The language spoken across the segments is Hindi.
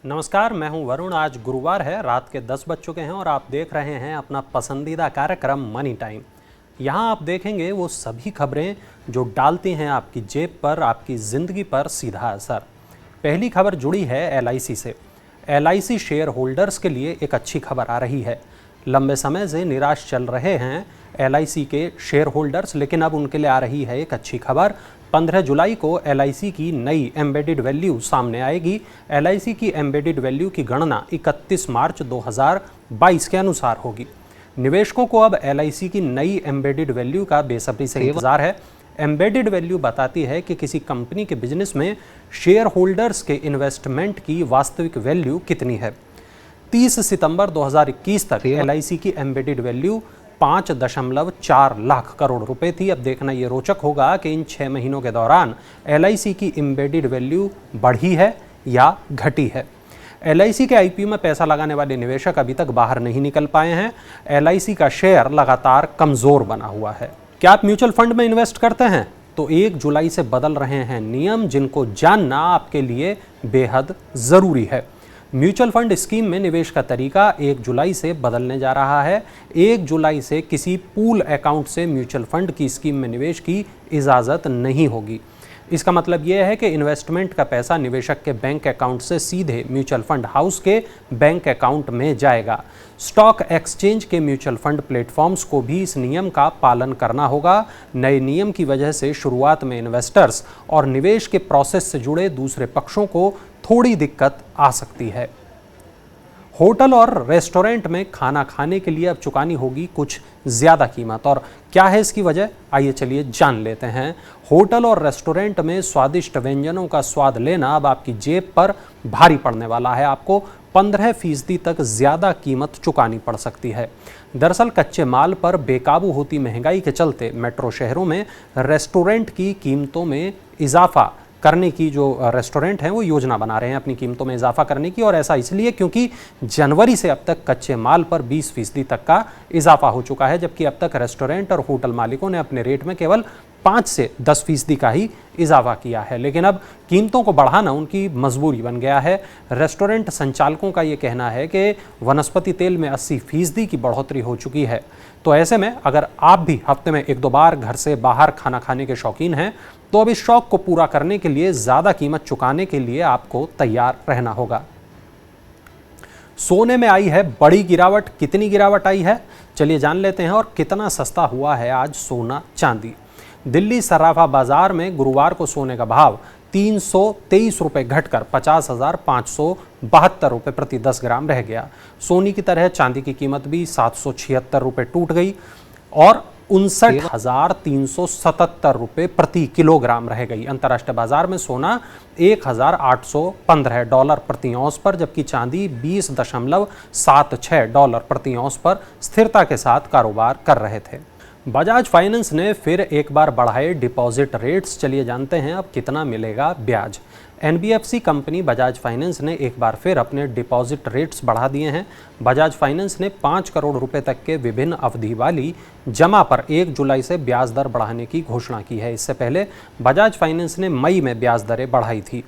नमस्कार, मैं हूं वरुण। आज गुरुवार है, रात के 10 बज चुके हैं और आप देख रहे हैं अपना पसंदीदा कार्यक्रम मनी टाइम। यहां आप देखेंगे वो सभी खबरें जो डालती हैं आपकी जेब पर, आपकी ज़िंदगी पर सीधा असर। पहली खबर जुड़ी है LIC से। LIC शेयर होल्डर्स के लिए एक अच्छी खबर आ रही है। लंबे समय से निराश चल रहे हैं LIC के शेयर होल्डर्स, लेकिन अब उनके लिए आ रही है एक अच्छी खबर। 15 जुलाई को LIC की नई एम्बेडेड वैल्यू सामने आएगी। LIC की एम्बेडेड वैल्यू की गणना 31 मार्च 2022 के अनुसार होगी। निवेशकों को अब LIC की नई एम्बेडेड वैल्यू का बेसब्री से इंतजार है। एम्बेडेड वैल्यू बताती है कि किसी कंपनी के बिजनेस में शेयर होल्डर्स के इन्वेस्टमेंट की वास्तविक वैल्यू कितनी है। 30 सितंबर 2021 तक LIC की एम्बेडेड वैल्यू 5.4 लाख करोड़ रुपए थी। अब देखना ये रोचक होगा कि इन 6 महीनों के दौरान LIC की एम्बेडेड वैल्यू बढ़ी है या घटी है। LIC के IPO में पैसा लगाने वाले निवेशक अभी तक बाहर नहीं निकल पाए हैं। LIC का शेयर लगातार कमजोर बना हुआ है। क्या आप म्यूचुअल फंड में इन्वेस्ट करते हैं? तो 1 जुलाई से बदल रहे हैं नियम, जिनको जानना आपके लिए बेहद जरूरी है। म्यूचुअल फंड स्कीम में निवेश का तरीका 1 जुलाई से बदलने जा रहा है। 1 जुलाई से किसी पूल अकाउंट से म्यूचुअल फंड की स्कीम में निवेश की इजाज़त नहीं होगी। इसका मतलब यह है कि इन्वेस्टमेंट का पैसा निवेशक के बैंक अकाउंट से सीधे म्यूचुअल फंड हाउस के बैंक अकाउंट में जाएगा। स्टॉक एक्सचेंज के म्यूचुअल फंड प्लेटफॉर्म्स को भी इस नियम का पालन करना होगा। नए नियम की वजह से शुरुआत में इन्वेस्टर्स और निवेश के प्रोसेस से जुड़े दूसरे पक्षों को थोड़ी दिक्कत आ सकती है। होटल और रेस्टोरेंट में खाना खाने के लिए अब चुकानी होगी कुछ ज़्यादा कीमत, और क्या है इसकी वजह, आइए चलिए जान लेते हैं। होटल और रेस्टोरेंट में स्वादिष्ट व्यंजनों का स्वाद लेना अब आपकी जेब पर भारी पड़ने वाला है। आपको 15% तक ज़्यादा कीमत चुकानी पड़ सकती है। दरअसल कच्चे माल पर बेकाबू होती महंगाई के चलते मेट्रो शहरों में रेस्टोरेंट की कीमतों में इजाफा करने की जो रेस्टोरेंट हैं वो योजना बना रहे हैं अपनी कीमतों में इजाफा करने की। और ऐसा इसलिए क्योंकि जनवरी से अब तक कच्चे माल पर 20% तक का इजाफा हो चुका है, जबकि अब तक रेस्टोरेंट और होटल मालिकों ने अपने रेट में केवल 5 से 10% का ही इजाफा किया है। लेकिन अब कीमतों को बढ़ाना उनकी मजबूरी बन गया है। रेस्टोरेंट संचालकों का ये कहना है कि वनस्पति तेल में 80% की बढ़ोतरी हो चुकी है। तो ऐसे में अगर आप भी हफ्ते में 1-2 बार घर से बाहर खाना खाने के शौकीन हैं, तो अब इस शौक को पूरा करने के लिए ज़्यादा कीमत चुकाने के लिए आपको तैयार रहना होगा। सोने में आई है बड़ी गिरावट। कितनी गिरावट आई है, चलिए जान लेते हैं। और कितना सस्ता हुआ है आज सोना चांदी। दिल्ली सराफा बाजार में गुरुवार को सोने का भाव 323 रुपये घटकर 50,572 रुपये प्रति 10 ग्राम रह गया। सोनी की तरह चांदी की कीमत भी 776 रुपये टूट गई और 59,377 रुपये प्रति किलोग्राम रह गई। अंतर्राष्ट्रीय बाजार में सोना $1,815 प्रति औंस पर, जबकि चांदी $20.76 प्रति औंस पर स्थिरता के साथ कारोबार कर रहे थे। बजाज फाइनेंस ने फिर एक बार बढ़ाए डिपॉजिट रेट्स। चलिए जानते हैं अब कितना मिलेगा ब्याज। NBFC कंपनी बजाज फाइनेंस ने एक बार फिर अपने डिपॉजिट रेट्स बढ़ा दिए हैं। बजाज फाइनेंस ने 5 करोड़ रुपए तक के विभिन्न अवधि वाली जमा पर 1 जुलाई से ब्याज दर बढ़ाने की घोषणा की है। इससे पहले बजाज फाइनेंस ने मई में ब्याज दरें बढ़ाई थी।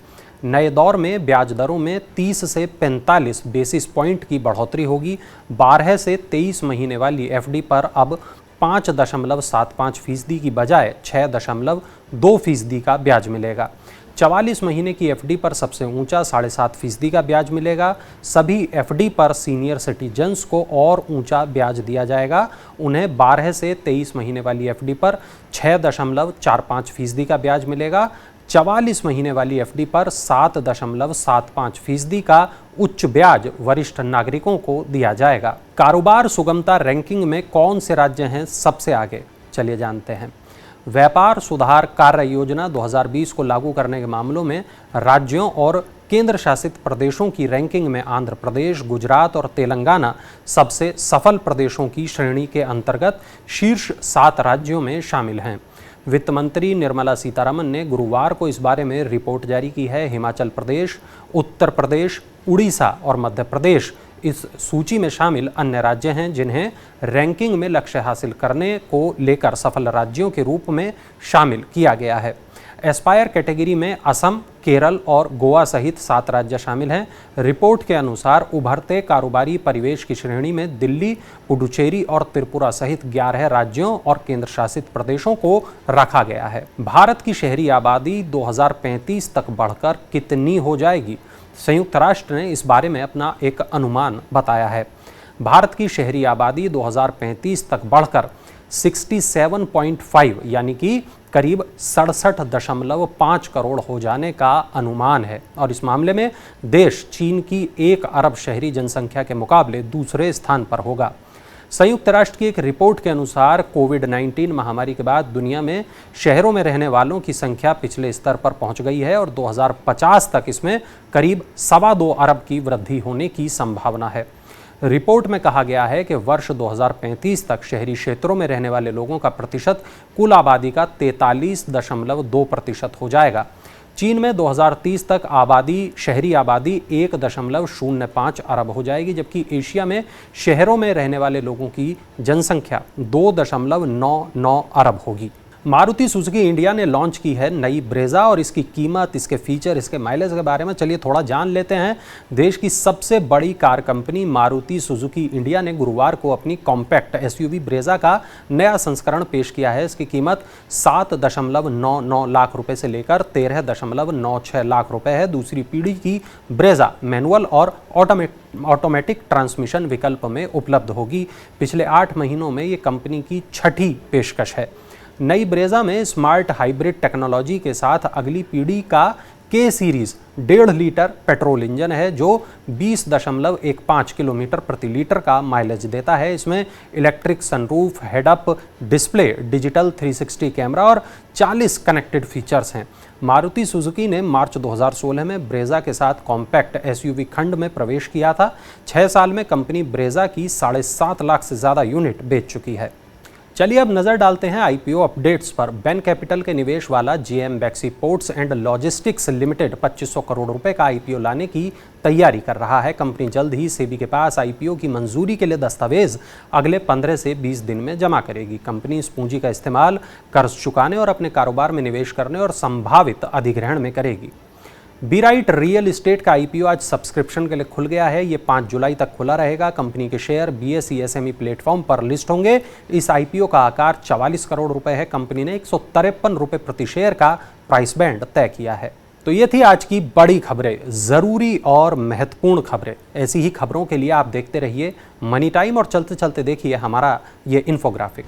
नए दौर में ब्याज दरों में 30 से 45 बेसिस पॉइंट की बढ़ोतरी होगी। 12 से 23 महीने वाली FD पर अब 5.75% की बजाय 6.2% का ब्याज मिलेगा। 44 महीने की FD पर सबसे ऊंचा 7.5% का ब्याज मिलेगा। सभी FD पर सीनियर सिटीजन्स को और ऊंचा ब्याज दिया जाएगा। उन्हें 12 से 23 महीने वाली FD पर 6.45% का ब्याज मिलेगा। 44 महीने वाली FD पर 7.75% का उच्च ब्याज वरिष्ठ नागरिकों को दिया जाएगा। कारोबार सुगमता रैंकिंग में कौन से राज्य हैं सबसे आगे, चलिए जानते हैं। व्यापार सुधार कार्य योजना 2020 को लागू करने के मामलों में राज्यों और केंद्र शासित प्रदेशों की रैंकिंग में आंध्र प्रदेश, गुजरात और तेलंगाना सबसे सफल प्रदेशों की श्रेणी के अंतर्गत शीर्ष 7 राज्यों में शामिल हैं। वित्त मंत्री निर्मला सीतारमन ने गुरुवार को इस बारे में रिपोर्ट जारी की है। हिमाचल प्रदेश, उत्तर प्रदेश, उड़ीसा और मध्य प्रदेश इस सूची में शामिल अन्य राज्य हैं जिन्हें रैंकिंग में लक्ष्य हासिल करने को लेकर सफल राज्यों के रूप में शामिल किया गया है। एस्पायर कैटेगरी में असम, केरल और गोवा सहित 7 राज्य शामिल हैं। रिपोर्ट के अनुसार उभरते कारोबारी परिवेश की श्रेणी में दिल्ली, पुडुचेरी और त्रिपुरा सहित 11 राज्यों और केंद्र शासित प्रदेशों को रखा गया है। भारत की शहरी आबादी 2035 तक बढ़कर कितनी हो जाएगी? संयुक्त राष्ट्र ने इस बारे में अपना एक अनुमान बताया है। भारत की शहरी आबादी 2035 तक बढ़कर 67.5 यानी कि करीब 67.5 करोड़ हो जाने का अनुमान है और इस मामले में देश चीन की 1 अरब शहरी जनसंख्या के मुकाबले दूसरे स्थान पर होगा। संयुक्त राष्ट्र की एक रिपोर्ट के अनुसार कोविड-19 महामारी के बाद दुनिया में शहरों में रहने वालों की संख्या पिछले स्तर पर पहुंच गई है और 2050 तक इसमें करीब 2.25 अरब की वृद्धि होने की संभावना है। रिपोर्ट में कहा गया है कि वर्ष 2035 तक शहरी क्षेत्रों में रहने वाले लोगों का प्रतिशत कुल आबादी का 43.2% हो जाएगा। चीन में 2030 तक शहरी आबादी 1.05 अरब हो जाएगी, जबकि एशिया में शहरों में रहने वाले लोगों की जनसंख्या 2.99 अरब होगी। मारुति सुजुकी इंडिया ने लॉन्च की है नई ब्रेजा और इसकी कीमत, इसके फीचर, इसके माइलेज के बारे में चलिए थोड़ा जान लेते हैं। देश की सबसे बड़ी car company Maruti Suzuki India ने गुरुवार को अपनी कॉम्पैक्ट एसयूवी ब्रेजा का नया संस्करण पेश किया है। इसकी कीमत 7.99 लाख रुपए से लेकर 13.96 लाख रुपए है। दूसरी पीढ़ी की ब्रेजा मैनुअल और ऑटोमेटिक ट्रांसमिशन विकल्प में उपलब्ध होगी। पिछले 8 महीनों में ये कंपनी की 6ठी पेशकश है। नई ब्रेजा में स्मार्ट हाइब्रिड टेक्नोलॉजी के साथ अगली पीढ़ी का के सीरीज 1.5 लीटर पेट्रोल इंजन है जो 20.15 किलोमीटर प्रति लीटर का माइलेज देता है। इसमें electric sunroof, head-up display, digital 360 camera और 40 कनेक्टेड फीचर्स हैं। मारुति सुजुकी ने मार्च 2016 में ब्रेजा के साथ कॉम्पैक्ट एसयूवी खंड में प्रवेश किया था। 6 साल में कंपनी ब्रेजा की 7.5 लाख से ज़्यादा यूनिट बेच चुकी है। चलिए अब नजर डालते हैं आईपीओ अपडेट्स पर। बैन कैपिटल के निवेश वाला JM Baxi ports and logistics limited 2500 crore रुपए का आईपीओ लाने की तैयारी कर रहा है। कंपनी जल्द ही सेबी के पास आईपीओ की मंजूरी के लिए दस्तावेज अगले 15 से 20 दिन में जमा करेगी। कंपनी इस पूंजी का इस्तेमाल कर्ज चुकाने और अपने कारोबार में निवेश करने और संभावित अधिग्रहण में करेगी। बी राइट रियल एस्टेट का आईपीओ आज सब्सक्रिप्शन के लिए खुल गया है। ये 5 जुलाई तक खुला रहेगा। कंपनी के शेयर बीएसई एसएमई प्लेटफॉर्म पर लिस्ट होंगे। इस आईपीओ का आकार 44 करोड़ रुपए है। कंपनी ने 153 रुपए प्रति शेयर का प्राइस बैंड तय किया है। तो ये थी आज की बड़ी खबरें, जरूरी और महत्वपूर्ण खबरें। ऐसी ही खबरों के लिए आप देखते रहिए मनी टाइम और चलते चलते देखिए हमारा ये इन्फोग्राफिक।